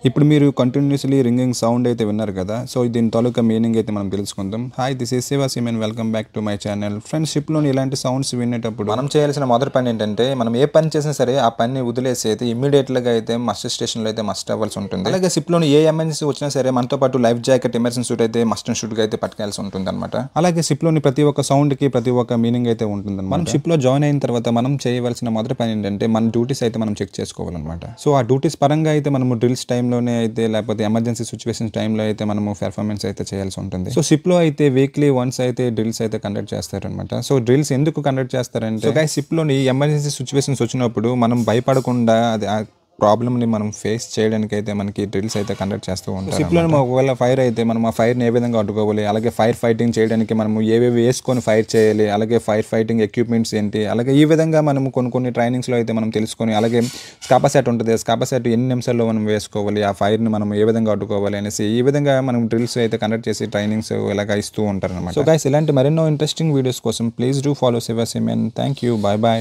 ఇప్పుడు మీరు continuously ringing sound అయితే విన్నారు కదా. సో దీని తాలూకా మీనింగ్ అయితే మనం తెలుసుకుందాం. హాయ్, దిస్ ఈస్ శివ సిమెన్, welcome back to my channel. ఫ్రెండ్షిప్లోని ఇలాంటి సౌండ్స్ వినేటప్పుడు మనం చేయాల్సిన మొదటి పని ఏంటంటే, మనం ఏ పని చేసినా సరే ఆ పని వదిలేసి అయితే ఇమ్మీడియట్గా అయితే మస్ట్ స్టేషన్లో అయితే మస్ట్ అవ్వాల్సి ఉంటుంది. అలాగే షిప్లోని ఏ ఎమర్జెన్సీ వచ్చినా సరే మనతో పాటు లైఫ్ జాకెట్, ఎమర్జెన్సీ సూట్ అయితే మస్ట్ అండ్ షుడ్గా అయితే పట్టుకెళ్ళాల్సి ఉంటుంది అనమాట. అలాగే షిప్లోని ప్రతి ఒక్క సౌండ్కి ప్రతి ఒక్క మీనింగ్ అయితే ఉంటుంది. మనం షిప్లో జాయిన్ అయిన తర్వాత మనం చేయవలసిన మొదటి పని ఏంటంటే, మన డ్యూటీస్ అయితే మనం చెక్ చేసుకోవాలన్నమాట. సో ఆ డ్యూటీస్ పరంగా అయితే మనము డ్రిల్స్ టైంలోనే అయితే, లేకపోతే ఎమర్జెన్సీ సిచ్యువేషన్స్ టైంలో అయితే మనము పెర్ఫార్మెన్స్ అయితే చేయాల్సి ఉంటుంది. సో షిప్లో అయితే వీక్లీ వన్స్ అయితే డ్రిల్స్ అయితే కండక్ట్ చేస్తారనమాట. సో డ్రిల్స్ ఎందుకు కండక్ట్ చేస్తారంటే, షిప్లోని ఎమర్జెన్సీ సిచ్యువేషన్స్ వచ్చినప్పుడు మనం భయపడకుండా అది ప్రాబ్లమ్ని మనం ఫేస్ చేయడానికి అయితే మనకి డ్రిల్స్ అయితే కండక్ట్ చేస్తూ ఉంటాం. షిప్లో ఒకవేళ ఫైర్ అయితే మనం ఆ ఫైర్ని ఏ విధంగా అడ్డుకోవాలి, అలాగే ఫైర్ ఫైటింగ్ చేయడానికి మనము ఏవేవి వేసుకొని ఫైర్ చేయాలి, అలాగే ఫైర్ ఫైటింగ్ ఎక్విప్మెంట్స్ ఏంటి, అలాగే ఈ విధంగా మనం కొన్ని ట్రైనింగ్స్లో అయితే మనం తెలుసుకొని, అలాగే స్కాపా సెట్ ఉంటుంది, స్కాపా సెట్ ఎన్ని నిమిషాల్లో మనం వేసుకోవాలి, ఆ ఫైర్ని మనం ఏ విధంగా అడ్డుకోవాలి అనేసి ఈ విధంగా మనం డ్రిల్స్ అయితే కండక్ట్ చేసి ట్రైనింగ్స్ ఇలాగా ఇస్తూ ఉంటారు అనమాట. సో గైస్, ఇలాంటి మరెన్నో ఇంట్రెస్టింగ్ వీడియోస్ కోసం ప్లీజ్ డూ ఫాలో శివ సిమెన్. Thank you, bye bye.